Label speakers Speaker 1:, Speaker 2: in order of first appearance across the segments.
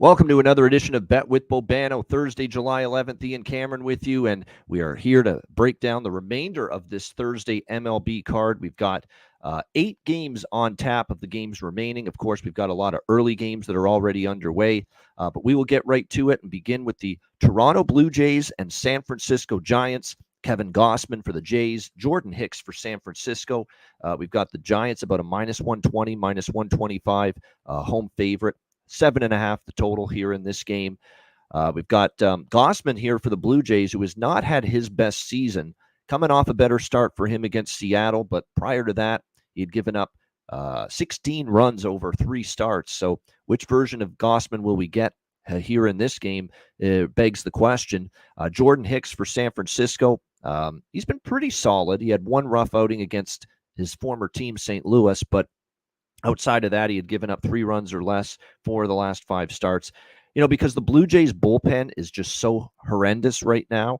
Speaker 1: Welcome to another edition of Bet with Bobano, Thursday, July 11th. Ian Cameron with you, and we are here to break down the remainder of this Thursday MLB card. We've got 8 games on tap of the games remaining. Of course, we've got a lot of early games that are already underway, but we will get right to it and begin with the Toronto Blue Jays and San Francisco Giants. Kevin Gossman for the Jays, Jordan Hicks for San Francisco. We've got the Giants about a minus 120, minus 125 home favorite. 7.5 the total here in this game. We've got Gossman here for the Blue Jays, who has not had his best season, coming off a better start for him against Seattle. But prior to that, he had given up 16 runs over 3 starts. So which version of Gossman will we get here in this game begs the question. Jordan Hicks for San Francisco. He's been pretty solid. He had one rough outing against his former team, St. Louis, but outside of that, he had given up 3 runs or less for the last 5 starts. Because the Blue Jays bullpen is just so horrendous right now.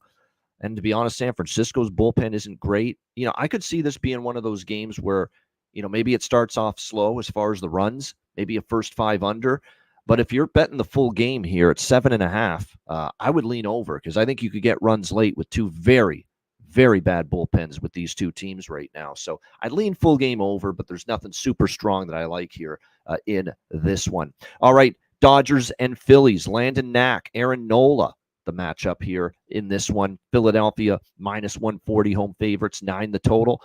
Speaker 1: And to be honest, San Francisco's bullpen isn't great. I could see this being one of those games where, maybe it starts off slow as far as the runs, maybe a first 5 under. But if you're betting the full game here at 7.5, I would lean over because I think you could get runs late with 2 very, very bad bullpens with these 2 teams right now. So I'd lean full game over, but there's nothing super strong that I like here in this one. All right, Dodgers and Phillies. Landon Knack, Aaron Nola, the matchup here in this one. Philadelphia minus 140 home favorites, 9 the total.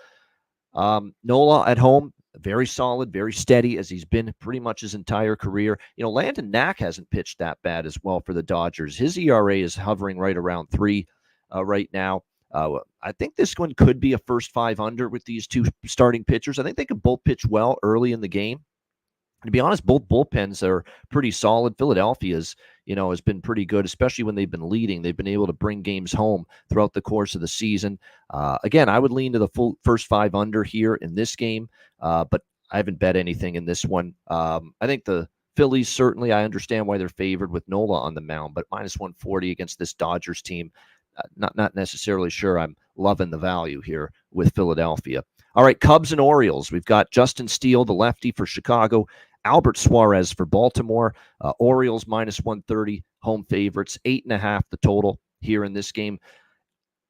Speaker 1: Nola at home, very solid, very steady as he's been pretty much his entire career. Landon Knack hasn't pitched that bad as well for the Dodgers. His ERA is hovering right around 3 right now. I think this one could be a first 5 under with these 2 starting pitchers. I think they could both pitch well early in the game. To be honest, both bullpens are pretty solid. Philadelphia's, has been pretty good, especially when they've been leading. They've been able to bring games home throughout the course of the season. Again, I would lean to the full first 5 under here in this game, but I haven't bet anything in this one. I think the Phillies, certainly, I understand why they're favored with Nola on the mound, but minus 140 against this Dodgers team. Not necessarily sure I'm loving the value here with Philadelphia. All right, Cubs and Orioles. We've got Justin Steele, the lefty for Chicago, Albert Suarez for Baltimore. Orioles minus 130 home favorites, 8.5 the total here in this game.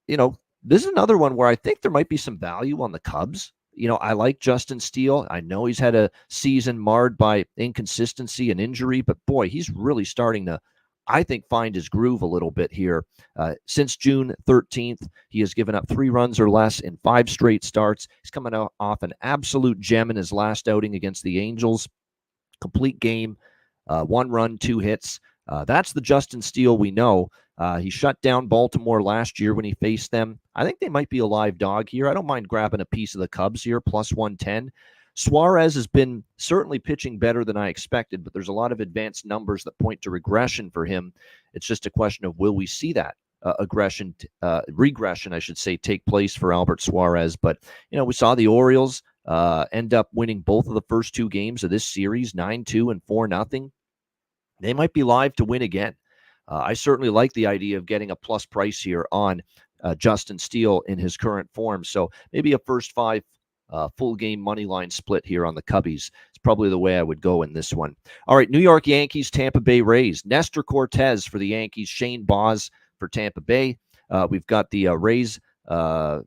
Speaker 1: This is another one where I think there might be some value on the Cubs. I like Justin Steele. I know he's had a season marred by inconsistency and injury, but boy, he's really starting to, I think, find his groove a little bit here. Since June 13th, he has given up 3 runs or less in 5 straight starts. He's coming off an absolute gem in his last outing against the Angels. Complete game, 1 run, 2 hits. That's the Justin Steele we know. He shut down Baltimore last year when he faced them. I think they might be a live dog here. I don't mind grabbing a piece of the Cubs here, plus 110. Suarez has been certainly pitching better than I expected, but there's a lot of advanced numbers that point to regression for him. It's just a question of will we see that regression, I should say, take place for Albert Suarez. But, we saw the Orioles end up winning both of the first 2 games of this series, 9-2 and 4-0. They might be live to win again. I certainly like the idea of getting a plus price here on Justin Steele in his current form. So maybe a first 5 full game money line split here on the Cubbies. It's probably the way I would go in this one. All right, New York Yankees, Tampa Bay Rays. Nestor Cortez for the Yankees, Shane Baz for Tampa Bay. We've got the Rays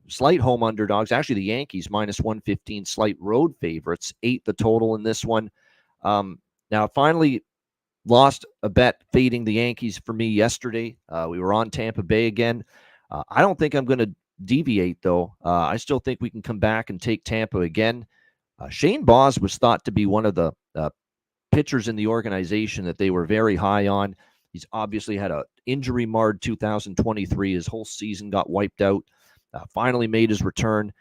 Speaker 1: slight home underdogs. Actually, the Yankees minus 115 slight road favorites, 8 the total in this one. Now, finally lost a bet fading the Yankees for me yesterday. We were on Tampa Bay again. I don't think I'm going to deviate, though. I still think we can come back and take Tampa again. Shane Baz was thought to be one of the pitchers in the organization that they were very high on. He's obviously had an injury-marred 2023. His whole season got wiped out. Finally made his return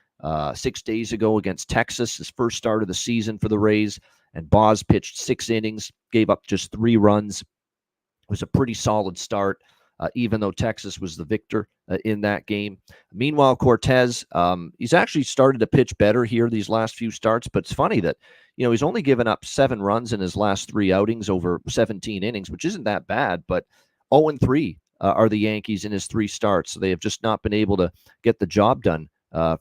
Speaker 1: 6 days ago against Texas, his first start of the season for the Rays. And Baz pitched 6 innings, gave up just 3 runs. It was a pretty solid start, even though Texas was the victor in that game. Meanwhile, Cortez, he's actually started to pitch better here these last few starts, but it's funny that, he's only given up 7 runs in his last 3 outings over 17 innings, which isn't that bad, but 0-3 are the Yankees in his 3 starts. So they have just not been able to get the job done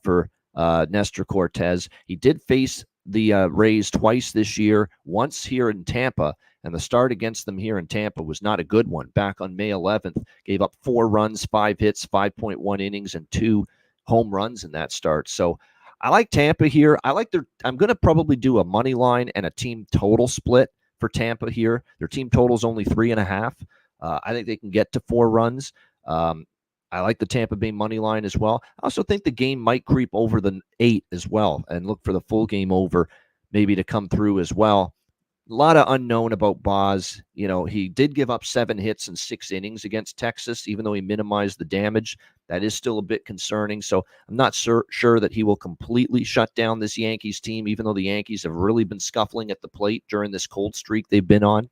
Speaker 1: for Nestor Cortez. He did face the Rays twice this year, once here in Tampa, And the start against them here in Tampa was not a good one. Back on May 11th, gave up 4 runs, 5 hits, 5.1 innings, and 2 home runs in that start. So I like Tampa here. I'm going to probably do a money line and a team total split for Tampa here. Their team total is only 3.5. I think they can get to 4 runs. I like the Tampa Bay money line as well. I also think the game might creep over the 8 as well, and look for the full game over maybe to come through as well. A lot of unknown about Boz. He did give up 7 hits in 6 innings against Texas, even though he minimized the damage. That is still a bit concerning. So I'm not sure that he will completely shut down this Yankees team, even though the Yankees have really been scuffling at the plate during this cold streak they've been on.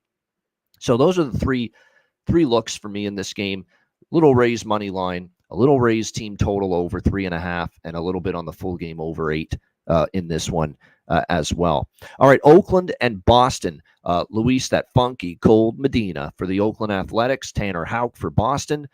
Speaker 1: So those are the three looks for me in this game. Little Rays money line, a little Rays team total over 3.5, and a little bit on the full game over 8 in this one as well. All right, Oakland and Boston. Luis, that funky cold Medina for the Oakland Athletics. Tanner Houck for Boston.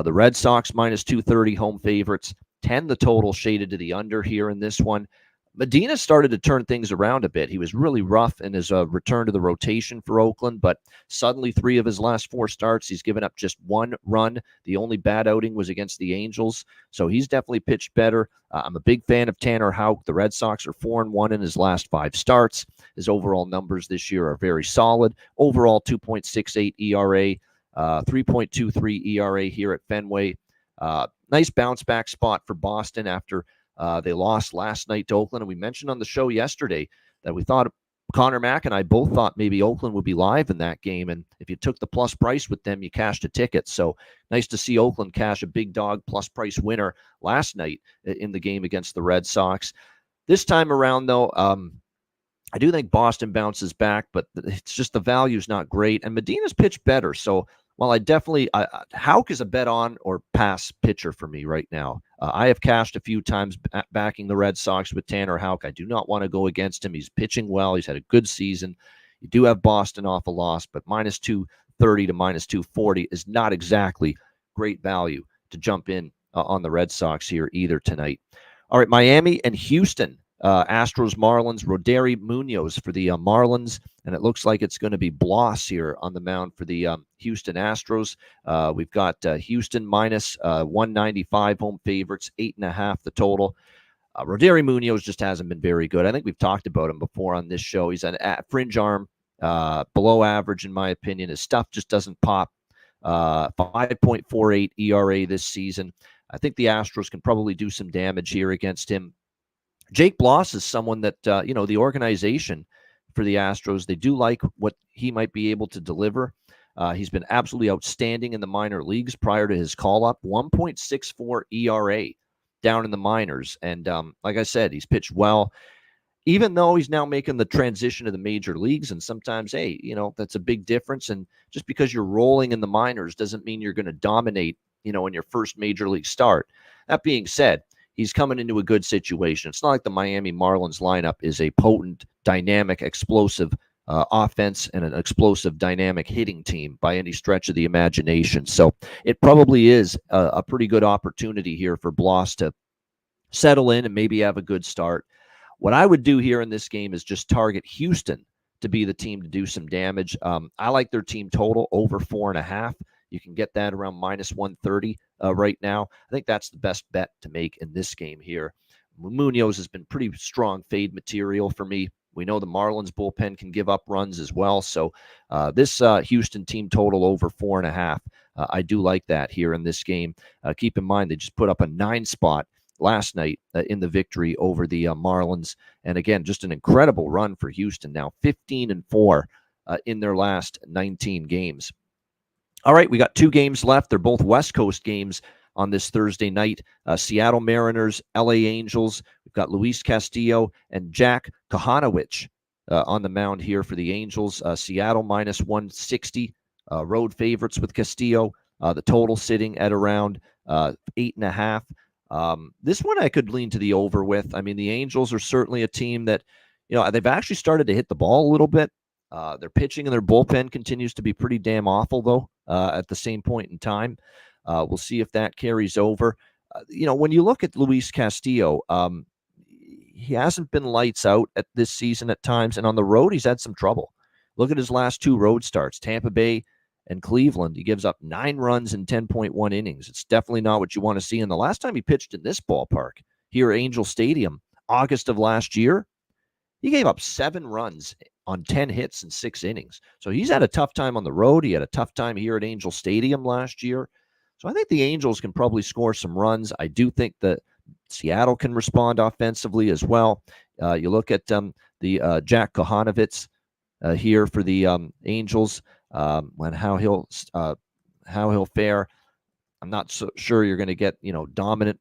Speaker 1: The Red Sox minus 230 home favorites. 10 the total, shaded to the under here in this one. Medina started to turn things around a bit. He was really rough in his return to the rotation for Oakland, but suddenly 3 of his last 4 starts, he's given up just 1 run. The only bad outing was against the Angels, so he's definitely pitched better. I'm a big fan of Tanner Houck. The Red Sox are 4-1 in his last 5 starts. His overall numbers this year are very solid. Overall, 2.68 ERA, 3.23 ERA here at Fenway. Nice bounce back spot for Boston after they lost last night to Oakland. And we mentioned on the show yesterday that we thought Connor Mack and I both thought maybe Oakland would be live in that game. And if you took the plus price with them, you cashed a ticket. So nice to see Oakland cash a big dog plus price winner last night in the game against the Red Sox. This time around, though, I do think Boston bounces back, but it's just the value's not great. And Medina's pitched better. So while I definitely, Houck is a bet on or pass pitcher for me right now. I have cashed a few times backing the Red Sox with Tanner Houck. I do not want to go against him. He's pitching well. He's had a good season. You do have Boston off a loss, but minus 230 to minus 240 is not exactly great value to jump in on the Red Sox here either tonight. All right, Miami and Houston. Astros, Marlins, Roderi Munoz for the Marlins, and it looks like it's going to be Bloss here on the mound for the Houston Astros. We've got Houston minus 195 home favorites, 8.5 the total. Roderi Munoz just hasn't been very good. I think we've talked about him before on this show. He's an fringe arm, below average in my opinion. His stuff just doesn't pop. 5.48 ERA this season. I think the Astros can probably do some damage here against him. Jake Bloss is someone that, the organization for the Astros, they do like what he might be able to deliver. He's been absolutely outstanding in the minor leagues prior to his call-up. 1.64 ERA down in the minors. And like I said, he's pitched well, even though he's now making the transition to the major leagues. And sometimes, hey, that's a big difference. And just because you're rolling in the minors doesn't mean you're going to dominate, in your first major league start. That being said, he's coming into a good situation. It's not like the Miami Marlins lineup is a potent, dynamic, explosive offense and an explosive, dynamic hitting team by any stretch of the imagination. So it probably is a pretty good opportunity here for Bloss to settle in and maybe have a good start. What I would do here in this game is just target Houston to be the team to do some damage. I like their team total over 4.5. You can get that around minus 130 right now. I think that's the best bet to make in this game here. Munoz has been pretty strong fade material for me. We know the Marlins bullpen can give up runs as well. So this Houston team total over 4.5, I do like that here in this game. Keep in mind, they just put up a 9 spot last night in the victory over the Marlins. And again, just an incredible run for Houston now, 15-4 in their last 19 games. All right, we got 2 games left. They're both West Coast games on this Thursday night. Seattle Mariners, LA Angels. We've got Luis Castillo and Jack Kohanowicz on the mound here for the Angels. Seattle minus 160, road favorites with Castillo. The total sitting at around 8.5. This one I could lean to the over with. I mean, the Angels are certainly a team that, they've actually started to hit the ball a little bit. Their pitching and their bullpen continues to be pretty damn awful, though, at the same point in time. We'll see if that carries over. When you look at Luis Castillo, he hasn't been lights out at this season at times, and on the road, he's had some trouble. Look at his last 2 road starts, Tampa Bay and Cleveland. He gives up 9 runs in 10.1 innings. It's definitely not what you want to see. And the last time he pitched in this ballpark, here at Angel Stadium, August of last year, he gave up 7 runs on 10 hits in 6 innings. So he's had a tough time on the road. He had a tough time here at Angel Stadium last year. So I think the Angels can probably score some runs. I do think that Seattle can respond offensively as well. You look at the Jack Kohanovitz here for the Angels, and how he'll fare. I'm not so sure you're going to get dominant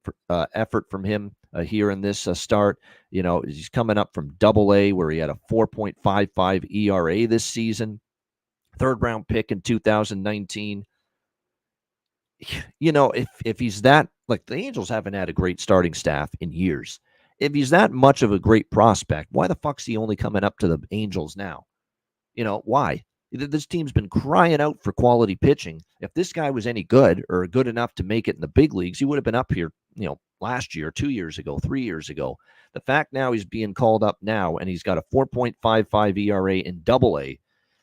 Speaker 1: effort from him here in this start. He's coming up from Double-A, where he had a 4.55 ERA this season, 3rd-round pick in 2019. If he's that, like, the Angels haven't had a great starting staff in years. If he's that much of a great prospect, why the fuck's he only coming up to the Angels now? Why? This team's been crying out for quality pitching. If this guy was any good or good enough to make it in the big leagues, he would have been up here, last year, 2 years ago, 3 years ago. The fact now he's being called up now and he's got a 4.55 ERA in Double-A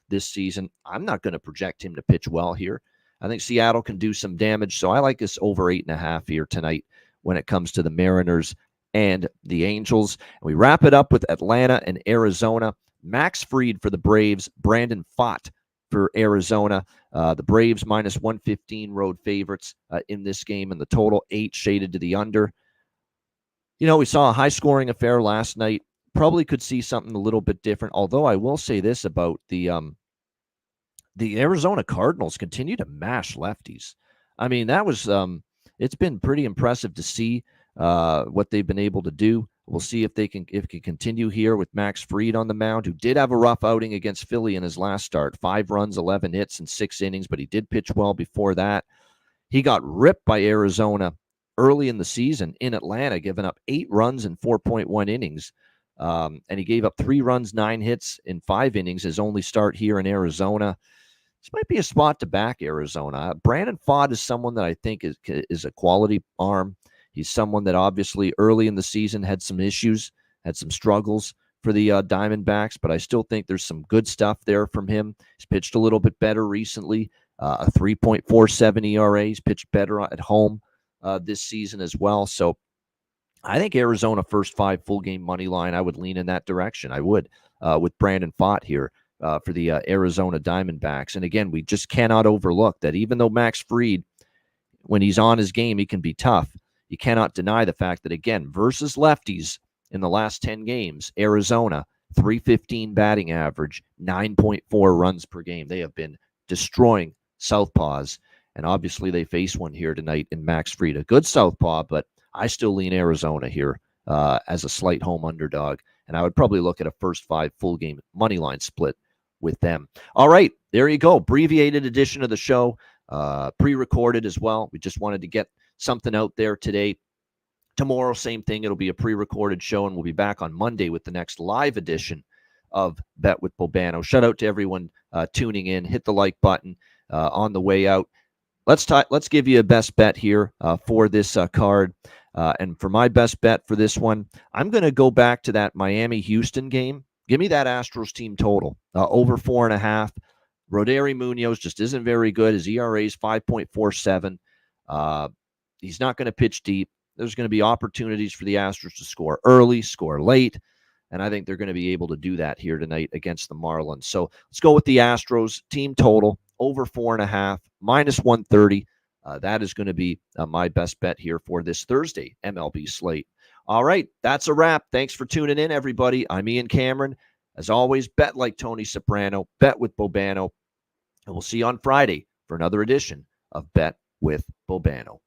Speaker 1: this season, I'm not going to project him to pitch well here. I think Seattle can do some damage, so I like this over 8.5 here tonight when it comes to the Mariners and the Angels. And we wrap it up with Atlanta and Arizona. Max Fried for the Braves, Brandon Pfaadt for Arizona. The Braves minus 115 road favorites in this game, and the total 8 shaded to the under. We saw a high-scoring affair last night. Probably could see something a little bit different, although I will say this about the Arizona Cardinals continue to mash lefties. I mean, that was it's been pretty impressive to see what they've been able to do. We'll see if it can continue here with Max Fried on the mound, who did have a rough outing against Philly in his last start. 5 runs, 11 hits in 6 innings, but he did pitch well before that. He got ripped by Arizona early in the season in Atlanta, giving up 8 runs in 4.1 innings. And he gave up 3 runs, 9 hits in 5 innings, his only start here in Arizona. This might be a spot to back Arizona. Brandon Pfaadt is someone that I think is a quality arm. He's someone that obviously early in the season had some issues, had some struggles for the Diamondbacks, but I still think there's some good stuff there from him. He's pitched a little bit better recently, a 3.47 ERA. He's pitched better at home this season as well. So I think Arizona first 5 full game money line, I would lean in that direction. I would with Brandon Pfaadt here for the Arizona Diamondbacks. And again, we just cannot overlook that even though Max Fried, when he's on his game, he can be tough. You cannot deny the fact that, again, versus lefties in the last 10 games, Arizona, 315 batting average, 9.4 runs per game. They have been destroying southpaws, and obviously they face one here tonight in Max Fried. A good southpaw, but I still lean Arizona here as a slight home underdog, and I would probably look at a first 5 full game money line split with them. All right, there you go. Abbreviated edition of the show, pre-recorded as well. We just wanted to get something out there today. Tomorrow, same thing. It'll be a pre-recorded show, and we'll be back on Monday with the next live edition of Bet with Bobano. Shout out to everyone tuning in. Hit the like button on the way out. Let's give you a best bet here for this card. And for my best bet for this one, I'm going to go back to that Miami-Houston game. Give me that Astros team total, over 4.5. Roderi Munoz just isn't very good. His ERA is 5.47. He's not going to pitch deep. There's going to be opportunities for the Astros to score early, score late, and I think they're going to be able to do that here tonight against the Marlins. So let's go with the Astros team total, over 4.5, minus 130. That is going to be my best bet here for this Thursday MLB slate. All right, that's a wrap. Thanks for tuning in, everybody. I'm Ian Cameron. As always, bet like Tony Soprano, bet with Bobano, and we'll see you on Friday for another edition of Bet with Bobano.